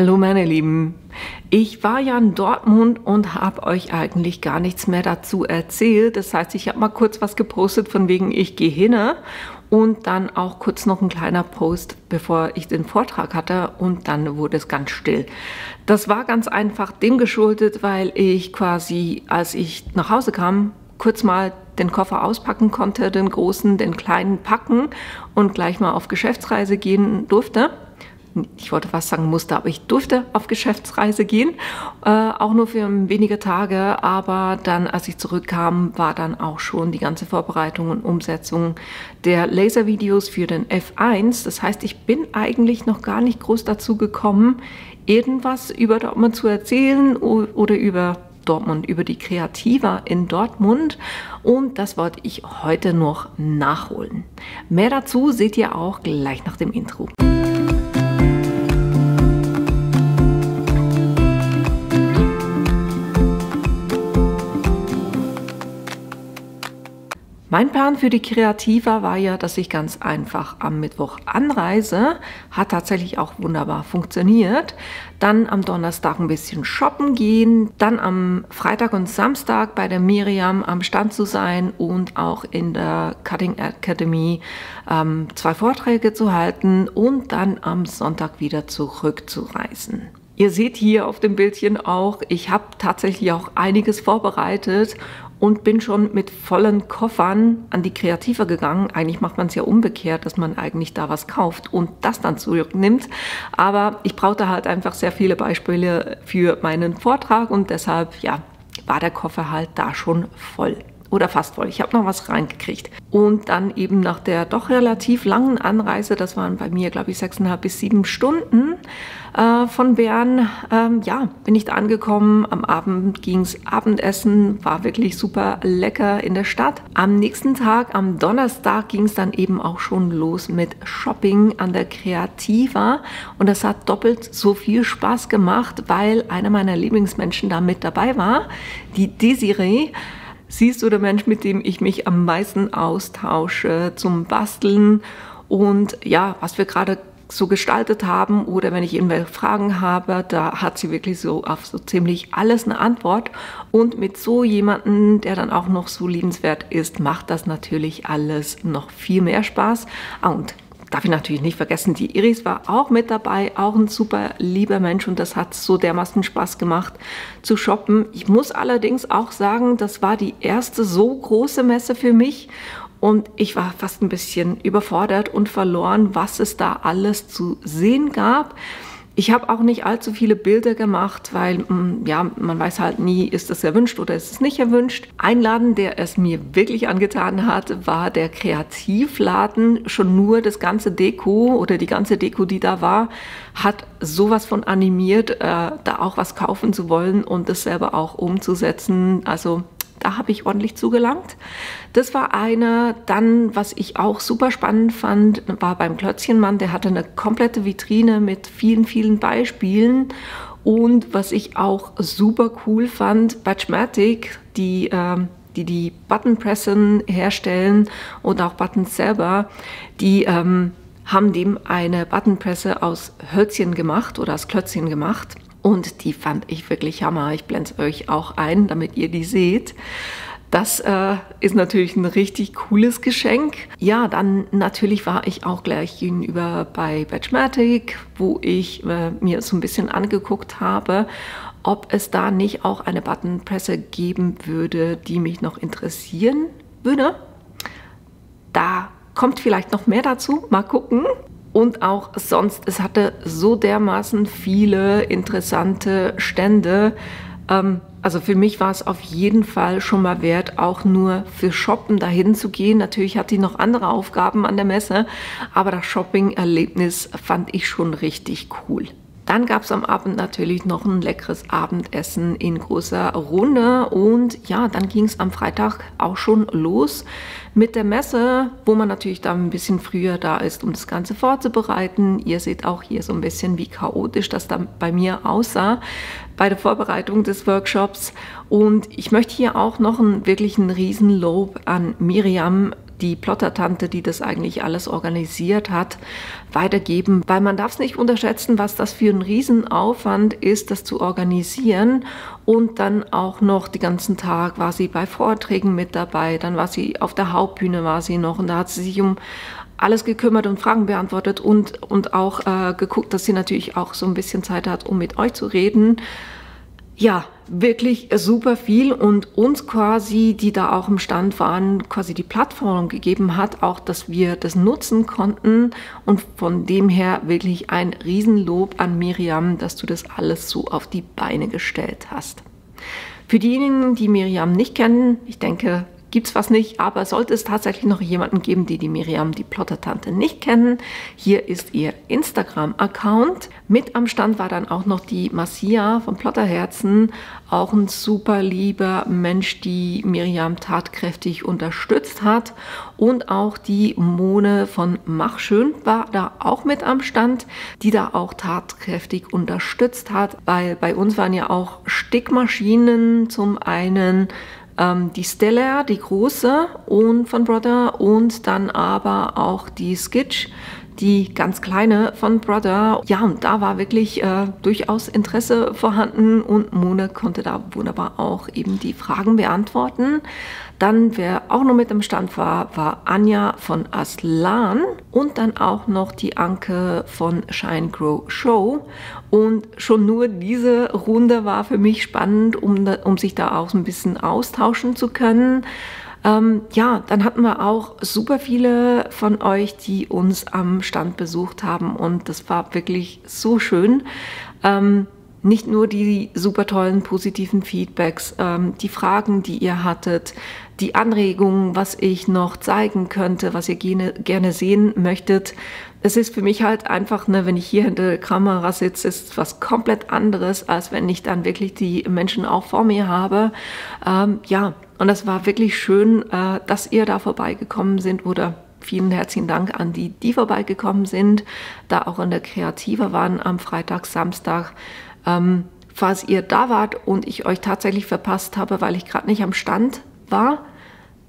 Hallo meine Lieben, ich war ja in Dortmund und habe euch eigentlich gar nichts mehr dazu erzählt. Das heißt, ich habe mal kurz was gepostet von wegen ich gehe hin und dann auch kurz noch ein kleiner Post, bevor ich den Vortrag hatte und dann wurde es ganz still. Das war ganz einfach dem geschuldet, weil ich quasi, als ich nach Hause kam, kurz mal den Koffer auspacken konnte, den großen, den kleinen packen und gleich mal auf Geschäftsreise gehen durfte. Ich wollte was sagen musste, aber ich durfte auf Geschäftsreise gehen, auch nur für wenige Tage, aber dann, als ich zurückkam, war dann auch schon die ganze Vorbereitung und Umsetzung der Laservideos für den F1. Das heißt, ich bin eigentlich noch gar nicht groß dazu gekommen, irgendwas über Dortmund zu erzählen oder über Dortmund, über die Kreativa in Dortmund, und das wollte ich heute noch nachholen. Mehr dazu seht ihr auch gleich nach dem Intro. Mein Plan für die Kreativa war ja, dass ich ganz einfach am Mittwoch anreise. Hat tatsächlich auch wunderbar funktioniert. Dann am Donnerstag ein bisschen shoppen gehen. Dann am Freitag und Samstag bei der Miriam am Stand zu sein und auch in der Cutting Academy 2 Vorträge zu halten und dann am Sonntag wieder zurückzureisen. Ihr seht hier auf dem Bildchen auch, ich habe tatsächlich auch einiges vorbereitet und bin schon mit vollen Koffern an die Kreativa gegangen. Eigentlich macht man es ja umgekehrt, dass man eigentlich da was kauft und das dann zurücknimmt. Aber ich brauchte halt einfach sehr viele Beispiele für meinen Vortrag und deshalb, ja, war der Koffer halt da schon voll. Oder fast voll. Ich habe noch was reingekriegt. Und dann eben nach der doch relativ langen Anreise, das waren bei mir, glaube ich, 6,5 bis 7 Stunden von Bern, ja, bin ich da angekommen. Am Abend ging es Abendessen, war wirklich super lecker in der Stadt. Am nächsten Tag, am Donnerstag, ging es dann eben auch schon los mit Shopping an der Kreativa. Und das hat doppelt so viel Spaß gemacht, weil einer meiner Lieblingsmenschen da mit dabei war, die Desiree. Sie ist so der Mensch, mit dem ich mich am meisten austausche zum Basteln und ja, was wir gerade so gestaltet haben oder wenn ich irgendwelche Fragen habe, da hat sie wirklich so auf so ziemlich alles eine Antwort. Und mit so jemandem, der dann auch noch so liebenswert ist, macht das natürlich alles noch viel mehr Spaß. Und darf ich natürlich nicht vergessen, die Iris war auch mit dabei, auch ein super lieber Mensch und das hat so dermaßen Spaß gemacht zu shoppen. Ich muss allerdings auch sagen, das war die erste so große Messe für mich und ich war fast ein bisschen überfordert und verloren, was es da alles zu sehen gab. Ich habe auch nicht allzu viele Bilder gemacht, weil ja, man weiß halt nie, ist es erwünscht oder ist es nicht erwünscht. Ein Laden, der es mir wirklich angetan hat, war der Kreativladen. Schon nur das ganze Deko oder die ganze Deko, die da war, hat sowas von animiert, da auch was kaufen zu wollen und das selber auch umzusetzen. Also da habe ich ordentlich zugelangt. Das war einer. Dann, was ich auch super spannend fand, war beim Klötzchenmann. Der hatte eine komplette Vitrine mit vielen, vielen Beispielen. Und was ich auch super cool fand, Batchmatic, die Buttonpressen herstellen und auch Buttons selber, die haben dem eine Buttonpresse aus Hölzchen gemacht oder aus Klötzchen gemacht. Und die fand ich wirklich Hammer. Ich blende es euch auch ein, damit ihr die seht. Das ist natürlich ein richtig cooles Geschenk. Ja, dann natürlich war ich auch gleich gegenüber bei Batchmatic, wo ich mir so ein bisschen angeguckt habe, ob es da nicht auch eine Buttonpresse geben würde, die mich noch interessieren würde. Da kommt vielleicht noch mehr dazu. Mal gucken. Und auch sonst, es hatte so dermaßen viele interessante Stände. Also für mich war es auf jeden Fall schon mal wert, auch nur für Shoppen dahin zu gehen. Natürlich hat die noch andere Aufgaben an der Messe, aber das Shopping-Erlebnis fand ich schon richtig cool. Dann gab es am Abend natürlich noch ein leckeres Abendessen in großer Runde und ja, dann ging es am Freitag auch schon los mit der Messe, wo man natürlich dann ein bisschen früher da ist, um das Ganze vorzubereiten. Ihr seht auch hier so ein bisschen, wie chaotisch das dann bei mir aussah bei der Vorbereitung des Workshops. Und ich möchte hier auch noch wirklich ein Riesenlob an Miriam die Plottertante, die das eigentlich alles organisiert hat, weitergeben. Weil man darf es nicht unterschätzen, was das für ein Riesenaufwand ist, das zu organisieren. Und dann auch noch den ganzen Tag war sie bei Vorträgen mit dabei, dann war sie auf der Hauptbühne war sie noch und da hat sie sich um alles gekümmert und Fragen beantwortet und auch geguckt, dass sie natürlich auch so ein bisschen Zeit hat, um mit euch zu reden. Ja, wirklich super viel und uns quasi, die da auch im Stand waren, quasi die Plattform gegeben hat, auch, dass wir das nutzen konnten und von dem her wirklich ein Riesenlob an Miriam, dass du das alles so auf die Beine gestellt hast. Für diejenigen, die Miriam nicht kennen, ich denke, gibt's was nicht, aber sollte es tatsächlich noch jemanden geben, die Miriam, die Plottertante, nicht kennen, hier ist ihr Instagram-Account. Mit am Stand war dann auch noch die Marcia von Plotterherzen, auch ein super lieber Mensch, die Miriam tatkräftig unterstützt hat. Und auch die Mone von Machschön war da auch mit am Stand, die da auch tatkräftig unterstützt hat, weil bei uns waren ja auch Stickmaschinen zum einen, die Stellar, die große und von Brother und dann aber auch die Skitch, die ganz kleine von Brother. Ja, und da war wirklich durchaus Interesse vorhanden und Mone konnte da wunderbar auch eben die Fragen beantworten. Dann, wer auch noch mit am Stand war, war Anja von Aslan und dann auch noch die Anke von Shine Grow Show. Und schon nur diese Runde war für mich spannend, um sich da auch so ein bisschen austauschen zu können. Ja, dann hatten wir auch super viele von euch, die uns am Stand besucht haben und das war wirklich so schön. Nicht nur die super tollen positiven Feedbacks, die Fragen, die ihr hattet, die Anregungen, was ich noch zeigen könnte, was ihr gerne sehen möchtet. Es ist für mich halt einfach, wenn ich hier hinter der Kamera sitze, ist was komplett anderes, als wenn ich dann wirklich die Menschen auch vor mir habe. Ja, und das war wirklich schön, dass ihr da vorbeigekommen sind oder vielen herzlichen Dank an die, die vorbeigekommen sind, da auch in der Kreativa waren am Freitag, Samstag. Falls ihr da wart und ich euch tatsächlich verpasst habe, weil ich gerade nicht am Stand war,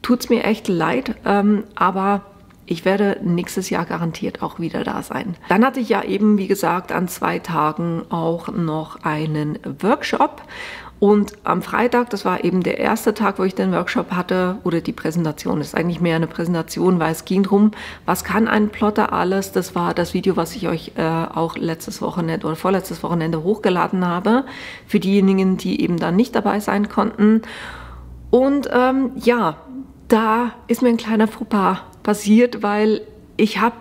tut's mir echt leid, aber ich werde nächstes Jahr garantiert auch wieder da sein. Dann hatte ich ja eben, wie gesagt, an 2 Tagen auch noch einen Workshop. Und am Freitag, das war eben der erste Tag, wo ich den Workshop hatte, oder die Präsentation, das ist eigentlich mehr eine Präsentation, weil es ging darum, was kann ein Plotter alles? Das war das Video, was ich euch auch letztes Wochenende oder vorletztes Wochenende hochgeladen habe, für diejenigen, die eben dann nicht dabei sein konnten. Und ja, da ist mir ein kleiner Fauxpas passiert, weil ich habe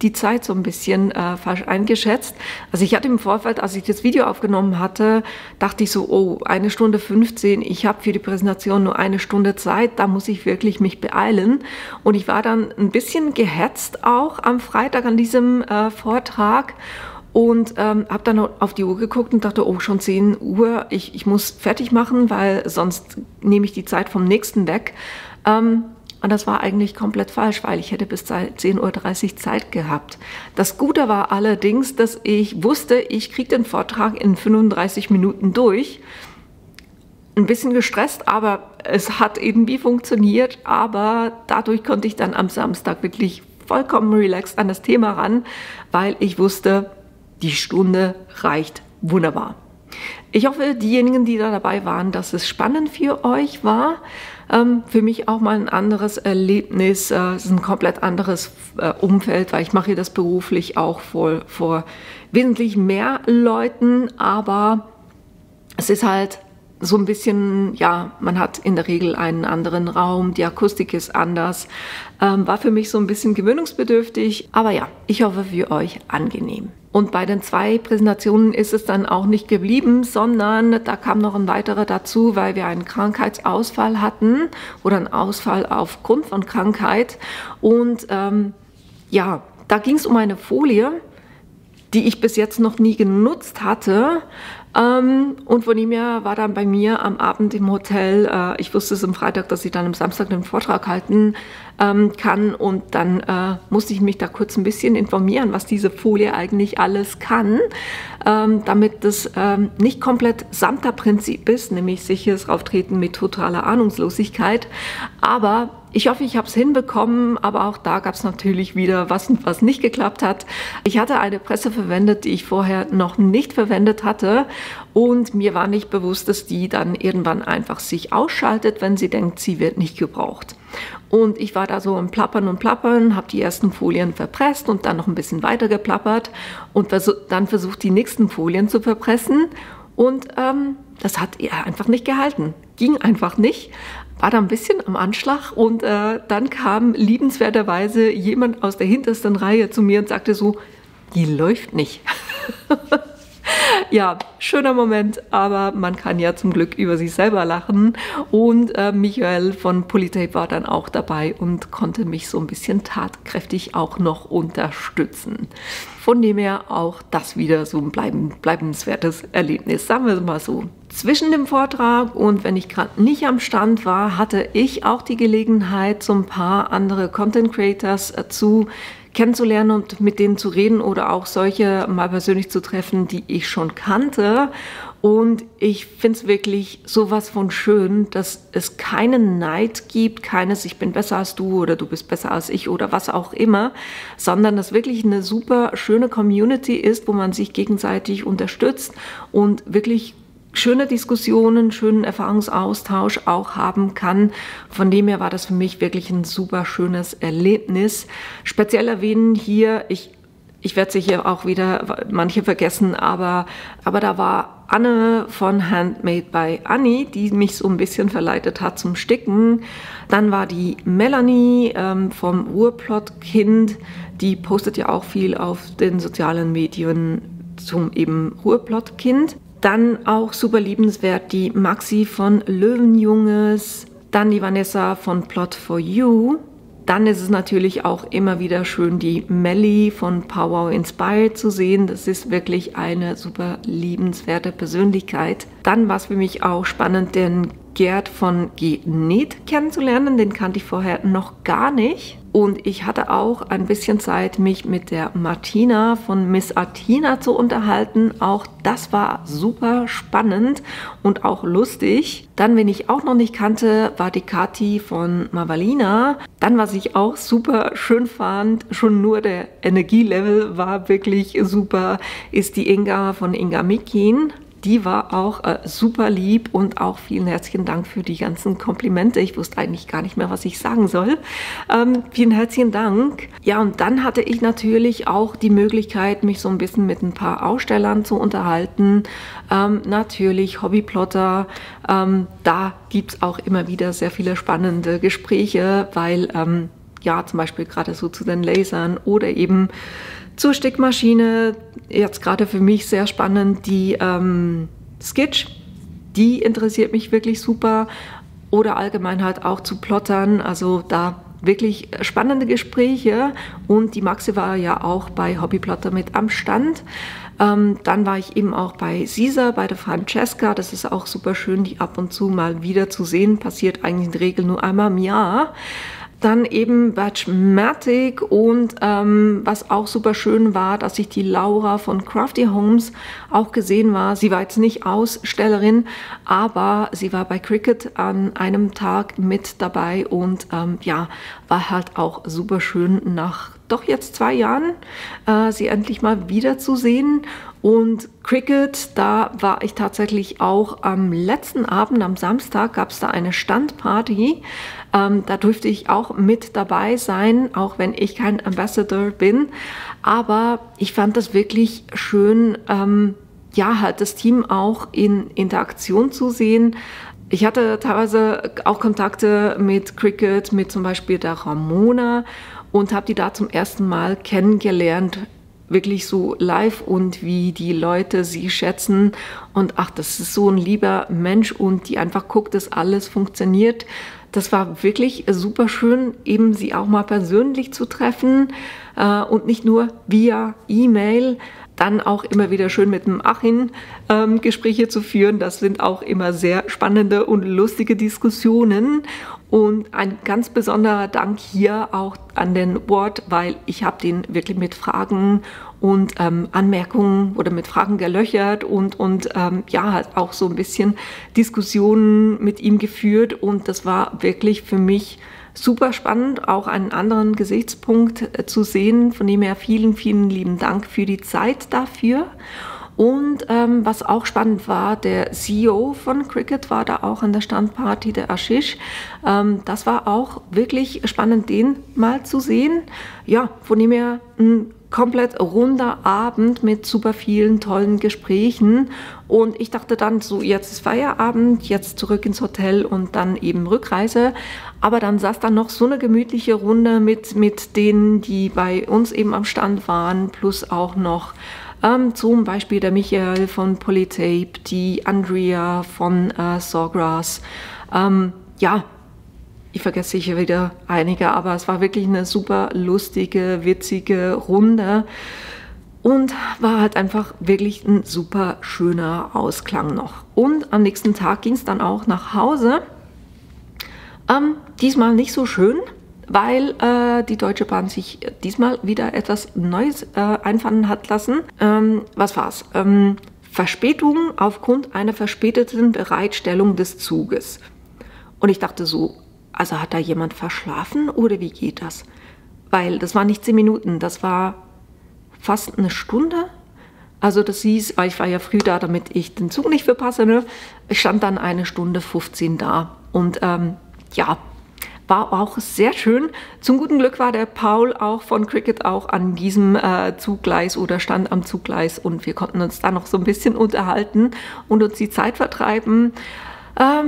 die Zeit so ein bisschen falsch eingeschätzt. Also ich hatte im Vorfeld, als ich das Video aufgenommen hatte, dachte ich so, oh, 1 Stunde 15, ich habe für die Präsentation nur 1 Stunde Zeit, da muss ich wirklich mich beeilen. Und ich war dann ein bisschen gehetzt auch am Freitag an diesem Vortrag und habe dann auf die Uhr geguckt und dachte, oh, schon 10 Uhr, ich muss fertig machen, weil sonst nehme ich die Zeit vom nächsten weg. Und das war eigentlich komplett falsch, weil ich hätte bis 10:30 Uhr Zeit gehabt. Das Gute war allerdings, dass ich wusste, ich kriege den Vortrag in 35 Minuten durch. Ein bisschen gestresst, aber es hat irgendwie funktioniert. Aber dadurch konnte ich dann am Samstag wirklich vollkommen relaxed an das Thema ran, weil ich wusste, die Stunde reicht wunderbar. Ich hoffe, diejenigen, die da dabei waren, dass es spannend für euch war. Für mich auch mal ein anderes Erlebnis, es ist ein komplett anderes Umfeld, weil ich mache das beruflich auch vor wesentlich mehr Leuten, aber es ist halt so ein bisschen, ja, man hat in der Regel einen anderen Raum, die Akustik ist anders, war für mich so ein bisschen gewöhnungsbedürftig, aber ja, ich hoffe für euch angenehm. Und bei den 2 Präsentationen ist es dann auch nicht geblieben, sondern da kam noch ein weiterer dazu, weil wir einen Krankheitsausfall hatten oder einen Ausfall aufgrund von Krankheit. Und ja, da ging es um eine Folie, die ich bis jetzt noch nie genutzt hatte. Und von ihm her war dann bei mir am Abend im Hotel, ich wusste es am Freitag, dass sie dann am Samstag den Vortrag halten, kann. Und dann musste ich mich da kurz ein bisschen informieren, was diese Folie eigentlich alles kann, damit das nicht komplett Samter-Prinzip ist, nämlich sicheres Auftreten mit totaler Ahnungslosigkeit. Aber ich hoffe, ich habe es hinbekommen, aber auch da gab es natürlich wieder was nicht geklappt hat. Ich hatte eine Presse verwendet, die ich vorher noch nicht verwendet hatte, und mir war nicht bewusst, dass die dann irgendwann einfach sich ausschaltet, wenn sie denkt, sie wird nicht gebraucht. Und ich war da so im Plappern und Plappern, habe die ersten Folien verpresst und dann noch ein bisschen weiter geplappert und dann versucht, die nächsten Folien zu verpressen. Und das hat einfach nicht gehalten. Ging einfach nicht. War da ein bisschen am Anschlag und dann kam liebenswerterweise jemand aus der hintersten Reihe zu mir und sagte so, die läuft nicht. Ja, schöner Moment, aber man kann ja zum Glück über sich selber lachen. Und Michael von Polytape war dann auch dabei und konnte mich so ein bisschen tatkräftig auch noch unterstützen. Von dem her auch das wieder so ein bleibenswertes Erlebnis, sagen wir mal so. Zwischen dem Vortrag und wenn ich gerade nicht am Stand war, hatte ich auch die Gelegenheit, so ein paar andere Content Creators kennenzulernen und mit denen zu reden oder auch solche mal persönlich zu treffen, die ich schon kannte. Und ich finde es wirklich sowas von schön, dass es keinen Neid gibt, keines ich bin besser als du oder du bist besser als ich oder was auch immer, sondern dass wirklich eine super schöne Community ist, wo man sich gegenseitig unterstützt und wirklich schöne Diskussionen, schönen Erfahrungsaustausch auch haben kann. Von dem her war das für mich wirklich ein super schönes Erlebnis. Speziell erwähnen hier, ich werde sicher auch wieder manche vergessen, aber da war Anne von Handmade by Annie, die mich so ein bisschen verleitet hat zum Sticken. Dann war die Melanie vom Ruhrplottkind, die postet ja auch viel auf den sozialen Medien zum eben Ruhrplottkind. Dann auch super liebenswert die Maxi von Löwenjunges, dann die Vanessa von Plot for You. Dann ist es natürlich auch immer wieder schön, die Melli von Powwow Inspired zu sehen. Das ist wirklich eine super liebenswerte Persönlichkeit. Dann war es für mich auch spannend, den Gerd von Genäht kennenzulernen. Den kannte ich vorher noch gar nicht. Und ich hatte auch ein bisschen Zeit, mich mit der Martina von Miss Athena zu unterhalten. Auch das war super spannend und auch lustig. Dann, wen ich auch noch nicht kannte, war die Kathi von Mavalina. Dann, was ich auch super schön fand, schon nur der Energielevel war wirklich super, ist die Inga von Inga Mikin. Die war auch super lieb und auch vielen herzlichen Dank für die ganzen Komplimente. Ich wusste eigentlich gar nicht mehr, was ich sagen soll. Vielen herzlichen Dank. Ja, und dann hatte ich natürlich auch die Möglichkeit, mich so ein bisschen mit ein paar Ausstellern zu unterhalten. Natürlich Hobbyplotter. Da gibt es auch immer wieder sehr viele spannende Gespräche, weil ja, zum Beispiel gerade so zu den Lasern oder eben zur Stickmaschine, jetzt gerade für mich sehr spannend, die Skitch, die interessiert mich wirklich super. Oder allgemein halt auch zu Plottern, also da wirklich spannende Gespräche. Und die Maxi war ja auch bei Hobbyplotter mit am Stand. Dann war ich eben auch bei Sisa, bei der Francesca. Das ist auch super schön, die ab und zu mal wieder zu sehen. Passiert eigentlich in der Regel nur einmal im Jahr. Dann eben Batchmatic und was auch super schön war, dass ich die Laura von Crafty Homes auch gesehen war. Sie war jetzt nicht Ausstellerin, aber sie war bei Cricut an einem Tag mit dabei und ja, war halt auch super schön nach doch jetzt 2 Jahren, sie endlich mal wieder zu sehen. Und Cricut, da war ich tatsächlich auch am letzten Abend, am Samstag, gab es da eine Standparty. Da durfte ich auch mit dabei sein, auch wenn ich kein Ambassador bin. Aber ich fand das wirklich schön, ja, halt das Team auch in Interaktion zu sehen. Ich hatte teilweise auch Kontakte mit Cricut, mit zum Beispiel der Ramona und habe die da zum ersten Mal kennengelernt, wirklich so live und wie die Leute sie schätzen und ach, das ist so ein lieber Mensch und die einfach guckt, dass alles funktioniert. Das war wirklich super schön, eben sie auch mal persönlich zu treffen und nicht nur via E-Mail. Dann auch immer wieder schön mit dem Achim Gespräche zu führen. Das sind auch immer sehr spannende und lustige Diskussionen. Und ein ganz besonderer Dank hier auch an den Ward, weil ich habe den wirklich mit Fragen und Anmerkungen oder mit Fragen gelöchert und ja, halt auch so ein bisschen Diskussionen mit ihm geführt. Und das war wirklich für mich super spannend, auch einen anderen Gesichtspunkt zu sehen. Von dem her vielen, vielen lieben Dank für die Zeit dafür. Und was auch spannend war, der CEO von Cricut war da auch an der Standparty, der Ashish. Das war auch wirklich spannend, den mal zu sehen. Ja, von dem her ein komplett runder Abend mit super vielen tollen Gesprächen. Und ich dachte dann so, jetzt ist Feierabend, jetzt zurück ins Hotel und dann eben Rückreise. Aber dann saß da noch so eine gemütliche Runde mit denen, die bei uns eben am Stand waren, plus auch noch zum Beispiel der Michael von Polytape, die Andrea von Sawgrass. Ja, ich vergesse sicher wieder einige, aber es war wirklich eine super lustige, witzige Runde und war halt einfach wirklich ein super schöner Ausklang noch. Und am nächsten Tag ging es dann auch nach Hause. Diesmal nicht so schön, weil die Deutsche Bahn sich diesmal wieder etwas Neues einfallen hat lassen. Was war's? Verspätung aufgrund einer verspäteten Bereitstellung des Zuges. Und ich dachte so, also hat da jemand verschlafen oder wie geht das? Weil das waren nicht 10 Minuten, das war fast eine Stunde. Also das hieß, weil ich war ja früh da, damit ich den Zug nicht verpasse, ne? Ich stand dann 1:15 da und ja, war auch sehr schön. Zum guten Glück war der Paul auch von Cricut auch an diesem Zuggleis oder stand am Zuggleis und wir konnten uns da noch so ein bisschen unterhalten und uns die Zeit vertreiben.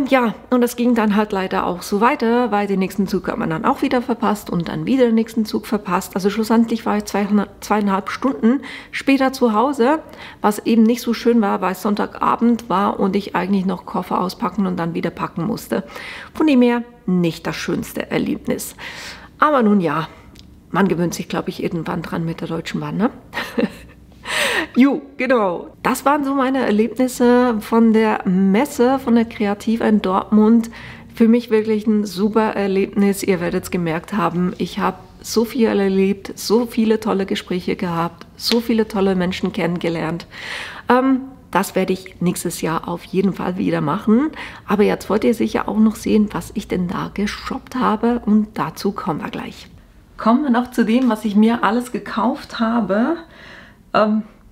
Ja, und das ging dann halt leider auch so weiter, weil den nächsten Zug hat man dann auch wieder verpasst und dann wieder den nächsten Zug verpasst. Also schlussendlich war ich 2,5 Stunden später zu Hause, was eben nicht so schön war, weil es Sonntagabend war und ich eigentlich noch Koffer auspacken und dann wieder packen musste. Von dem her nicht das schönste Erlebnis. Aber nun ja, man gewöhnt sich, glaube ich, irgendwann dran mit der Deutschen Bahn, ne? Jo, genau. Das waren so meine Erlebnisse von der Messe, von der Kreativa in Dortmund. Für mich wirklich ein super Erlebnis. Ihr werdet es gemerkt haben, ich habe so viel erlebt, so viele tolle Gespräche gehabt, so viele tolle Menschen kennengelernt. Das werde ich nächstes Jahr auf jeden Fall wieder machen. Aber jetzt wollt ihr sicher auch noch sehen, was ich denn da geshoppt habe. Und dazu kommen wir gleich. Kommen wir noch zu dem, was ich mir alles gekauft habe.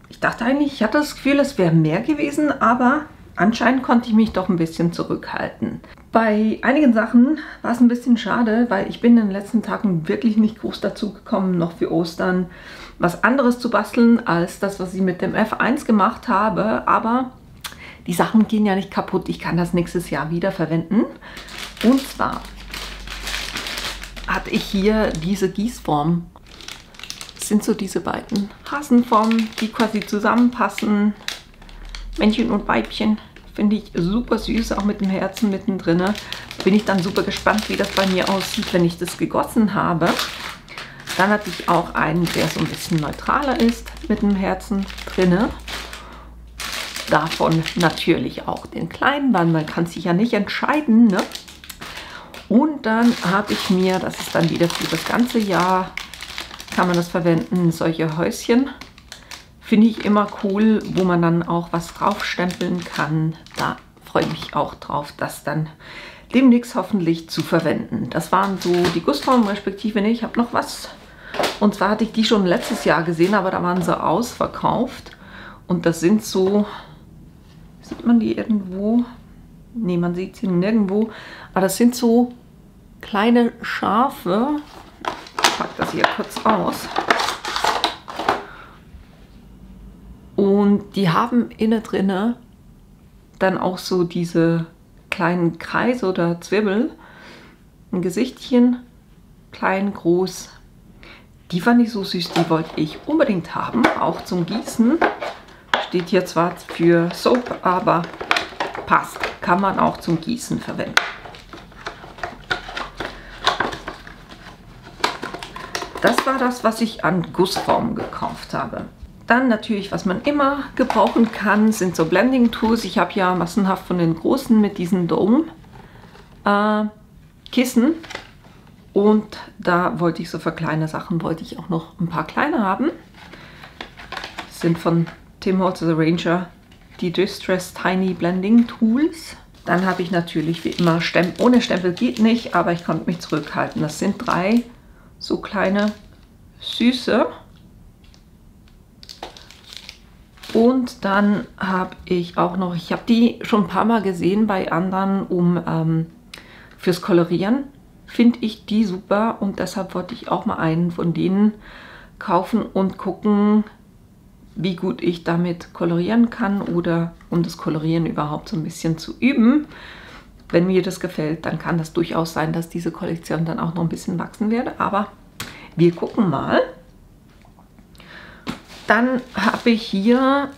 Ich dachte eigentlich, ich hatte das Gefühl, es wäre mehr gewesen, aber anscheinend konnte ich mich doch ein bisschen zurückhalten. Bei einigen Sachen war es ein bisschen schade, weil ich bin in den letzten Tagen wirklich nicht groß dazu gekommen, noch für Ostern was anderes zu basteln, als das, was ich mit dem F1 gemacht habe. Aber die Sachen gehen ja nicht kaputt. Ich kann das nächstes Jahr wieder verwenden. Und zwar hatte ich hier diese Gießform. Sind so diese beiden Hasenformen, die quasi zusammenpassen. Männchen und Weibchen. Finde ich super süß, auch mit dem Herzen mittendrin. Bin ich dann super gespannt, wie das bei mir aussieht, wenn ich das gegossen habe. Dann hatte ich auch einen, der so ein bisschen neutraler ist, mit dem Herzen drinne. Davon natürlich auch den kleinen, weil man kann sich ja nicht entscheiden, ne? Und dann habe ich mir, das ist dann wieder für das ganze Jahr, kann man das verwenden, solche Häuschen. Finde ich immer cool, wo man dann auch was draufstempeln kann. Da freue ich mich auch drauf, das dann demnächst hoffentlich zu verwenden. Das waren so die Gussformen, respektive ich habe noch was. Und zwar hatte ich die schon letztes Jahr gesehen, aber da waren sie ausverkauft. Und das sind so, sieht man die irgendwo? Ne, man sieht sie nirgendwo. Aber das sind so kleine Schafe. Ich packe das hier kurz aus. Und die haben innen drinne dann auch so diese kleinen Kreise oder Zwirbel. Ein Gesichtchen, klein, groß. Die fand ich so süß, die wollte ich unbedingt haben, auch zum Gießen. Steht hier zwar für Soap, aber passt. Kann man auch zum Gießen verwenden. Das war das, was ich an Gussformen gekauft habe. Dann natürlich, was man immer gebrauchen kann, sind so Blending Tools. Ich habe ja massenhaft von den großen mit diesen Dome Kissen. Und da wollte ich so für kleine Sachen, wollte ich auch noch ein paar kleine haben. Das sind von Tim Holtz The Ranger die Distress Tiny Blending Tools. Dann habe ich natürlich wie immer Stempel. Ohne Stempel geht nicht, aber ich konnte mich zurückhalten. Das sind 3 so kleine süße. Und dann habe ich auch noch, ich habe die schon ein paar Mal gesehen bei anderen, fürs Kolorieren. Finde ich die super und deshalb wollte ich auch mal einen von denen kaufen und gucken, wie gut ich damit kolorieren kann oder um das Kolorieren überhaupt so ein bisschen zu üben. Wenn mir das gefällt, dann kann das durchaus sein, dass diese Kollektion dann auch noch ein bisschen wachsen werde, aber wir gucken mal. Dann habe ich hier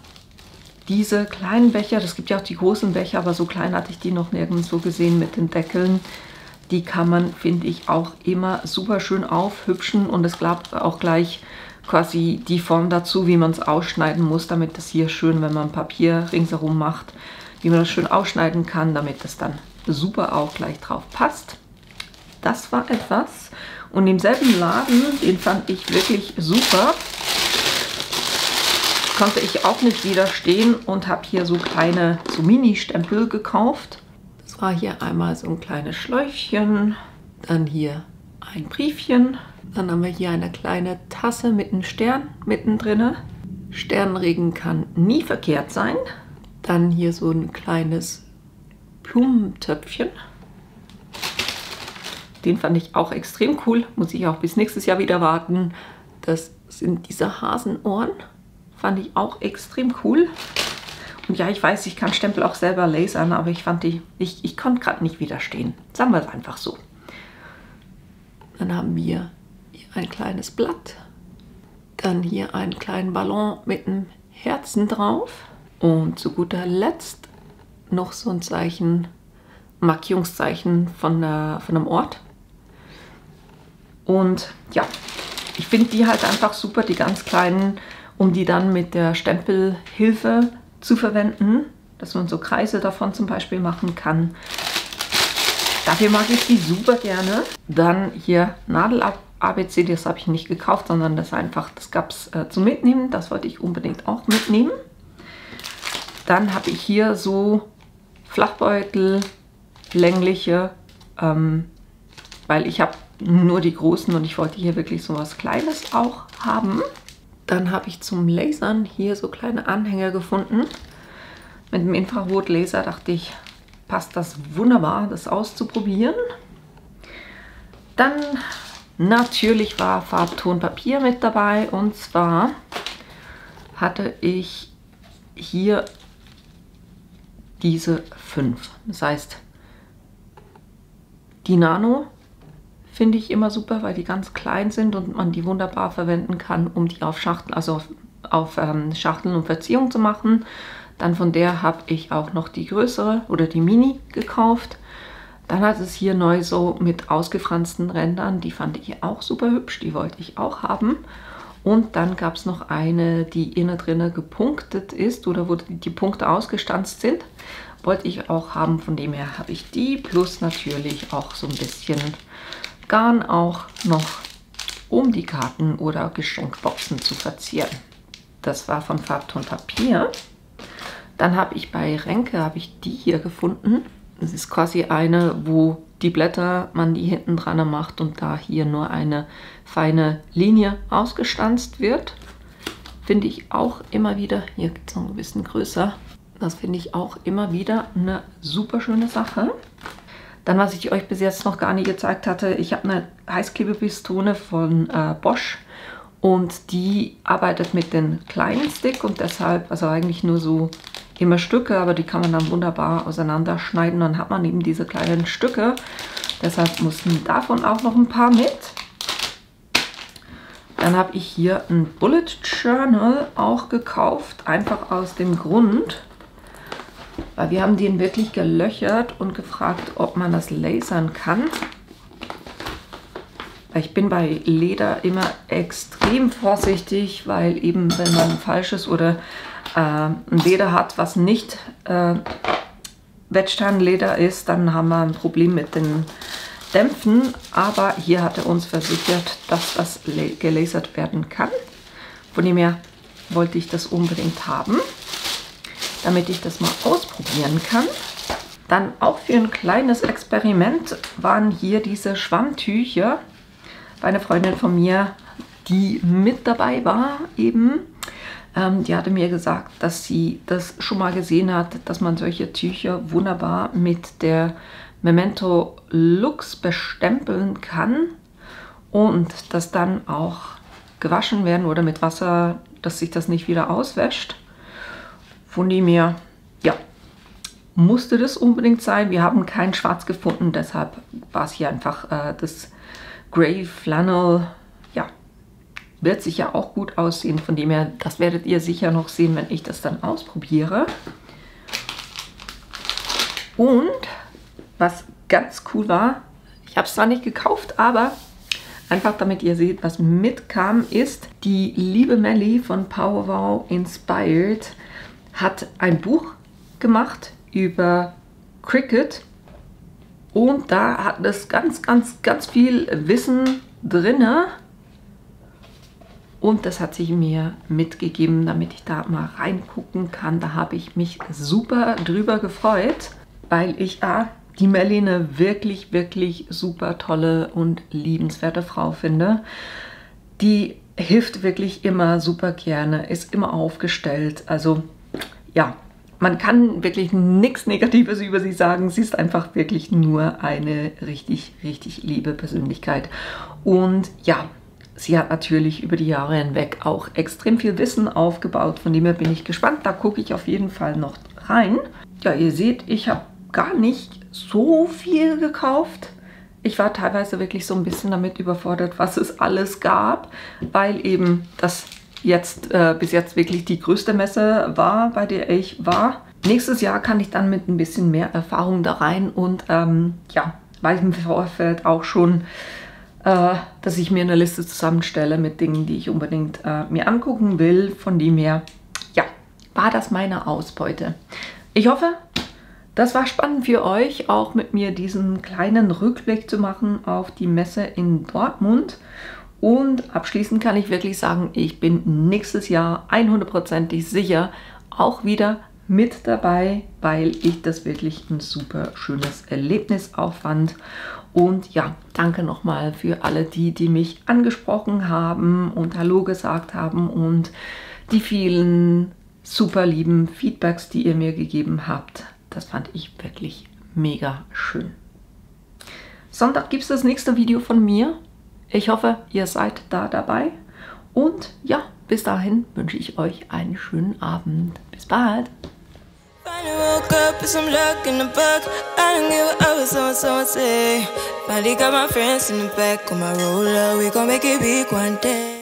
diese kleinen Becher, das gibt ja auch die großen Becher, aber so klein hatte ich die noch nirgendwo gesehen mit den Deckeln. Die kann man, finde ich, auch immer super schön aufhübschen und es klappt auch gleich quasi die Form dazu, wie man es ausschneiden muss, damit das hier schön, wenn man Papier ringsherum macht, wie man das schön ausschneiden kann, damit das dann super auch gleich drauf passt. Das war etwas. Und im selben Laden, den fand ich wirklich super, konnte ich auch nicht widerstehen und habe hier so kleine, so Mini-Stempel gekauft. Das war hier einmal so ein kleines Schläufchen, dann hier ein Briefchen, dann haben wir hier eine kleine Tasse mit einem Stern mittendrin. Sternregen kann nie verkehrt sein. Dann hier so ein kleines Blumentöpfchen. Den fand ich auch extrem cool, muss ich auch bis nächstes Jahr wieder warten. Das sind diese Hasenohren. Fand ich auch extrem cool. Und ja, ich weiß, ich kann Stempel auch selber lasern, aber ich fand die, ich konnte gerade nicht widerstehen. Sagen wir es einfach so. Dann haben wir hier ein kleines Blatt. Dann hier einen kleinen Ballon mit einem Herzen drauf. Und zu guter Letzt noch so ein Zeichen, Markierungszeichen von einem Ort. Und ja, ich finde die halt einfach super, die ganz kleinen, um die dann mit der Stempelhilfe zu verwenden, dass man so Kreise davon zum Beispiel machen kann. Dafür mag ich die super gerne. Dann hier Nadel-ABC, das habe ich nicht gekauft, sondern das gab es zum Mitnehmen. Das wollte ich unbedingt auch mitnehmen. Dann habe ich hier so Flachbeutel, längliche, weil ich habe nur die großen und ich wollte hier wirklich so was Kleines auch haben. Dann habe ich zum Lasern hier so kleine Anhänger gefunden. Mit dem Infrarotlaser dachte ich, passt das wunderbar, das auszuprobieren. Dann natürlich war Farbtonpapier mit dabei und zwar hatte ich hier diese 5. Das heißt, die Nano finde ich immer super, weil die ganz klein sind und man die wunderbar verwenden kann, um die auf Schachteln, also auf Schachteln und Verzierung zu machen. Dann von der habe ich auch noch die größere oder die Mini gekauft. Dann hat es hier neu so mit ausgefransten Rändern, die fand ich auch super hübsch, die wollte ich auch haben. Und dann gab es noch eine, die innen drinne gepunktet ist oder wo die Punkte ausgestanzt sind. Wollte ich auch haben, von dem her habe ich die. Plus natürlich auch so ein bisschen Garn auch noch, um die Karten oder Geschenkboxen zu verzieren. Das war von Farbtonpapier. Dann habe ich bei Renke die hier gefunden. Das ist quasi eine, wo die Blätter man die hinten dran macht und da hier nur eine feine Linie ausgestanzt wird. Finde ich auch immer wieder, hier gibt es noch ein bisschen größer, das finde ich auch immer wieder eine super schöne Sache. Dann, was ich euch bis jetzt noch gar nie gezeigt hatte, ich habe eine Heißklebepistone von Bosch und die arbeitet mit den kleinen Stick und deshalb, also eigentlich nur so immer Stücke, aber die kann man dann wunderbar auseinanderschneiden. Dann hat man eben diese kleinen Stücke, deshalb mussten davon auch noch ein paar mit. Dann habe ich hier ein Bullet Journal auch gekauft, einfach aus dem Grund, weil wir haben den wirklich gelöchert und gefragt, ob man das lasern kann. Ich bin bei Leder immer extrem vorsichtig, weil eben wenn man falsches oder ein Leder hat, was nicht Wettsteinleder ist, dann haben wir ein Problem mit den Dämpfen. Aber hier hat er uns versichert, dass das gelasert werden kann. Von dem her wollte ich das unbedingt haben, damit ich das mal ausprobieren kann. Dann auch für ein kleines Experiment waren hier diese Schwammtücher bei einer Freundin von mir, die mit dabei war eben. Die hatte mir gesagt, dass sie das schon mal gesehen hat, dass man solche Tücher wunderbar mit der Memento Lux bestempeln kann und das dann auch gewaschen werden oder mit Wasser, dass sich das nicht wieder auswäscht. Von dem her, ja, musste das unbedingt sein. Wir haben kein Schwarz gefunden, deshalb war es hier einfach das Grey Flannel. Ja, wird sicher auch gut aussehen. Von dem her, das werdet ihr sicher noch sehen, wenn ich das dann ausprobiere. Und was ganz cool war, ich habe es zwar nicht gekauft, aber einfach damit ihr seht, was mitkam, ist die liebe Melli von Powerwow Inspired hat ein Buch gemacht über Cricut und da hat es ganz viel Wissen drin und das hat sie mir mitgegeben, damit ich da mal reingucken kann. Da habe ich mich super drüber gefreut, weil ich die Melli eine wirklich super tolle und liebenswerte Frau finde. Die hilft wirklich immer super gerne, ist immer aufgestellt. Also ja, man kann wirklich nichts Negatives über sie sagen. Sie ist einfach wirklich nur eine richtig liebe Persönlichkeit. Und ja, sie hat natürlich über die Jahre hinweg auch extrem viel Wissen aufgebaut. Von dem her bin ich gespannt. Da gucke ich auf jeden Fall noch rein. Ja, ihr seht, ich habe gar nicht so viel gekauft. Ich war teilweise wirklich so ein bisschen damit überfordert, was es alles gab, weil eben das jetzt bis jetzt wirklich die größte Messe war, bei der ich war. Nächstes Jahr kann ich dann mit ein bisschen mehr Erfahrung da rein und ja, weiß im Vorfeld auch schon, dass ich mir eine Liste zusammenstelle mit Dingen, die ich unbedingt mir angucken will. Von dem her, ja, war das meine Ausbeute. Ich hoffe, das war spannend für euch, auch mit mir diesen kleinen Rückblick zu machen auf die Messe in Dortmund. Und abschließend kann ich wirklich sagen, ich bin nächstes Jahr 100%ig sicher auch wieder mit dabei, weil ich das wirklich ein super schönes Erlebnis auch fand. Und ja, danke nochmal für alle die mich angesprochen haben und Hallo gesagt haben und die vielen super lieben Feedbacks, die ihr mir gegeben habt. Das fand ich wirklich mega schön. Sonntag gibt es das nächste Video von mir. Ich hoffe, ihr seid da dabei. Und ja, bis dahin wünsche ich euch einen schönen Abend. Bis bald. Finally woke up with some luck in the book. I don't give a what someone say. Finally got my friends in the back on my roller. We gon' make it big one day.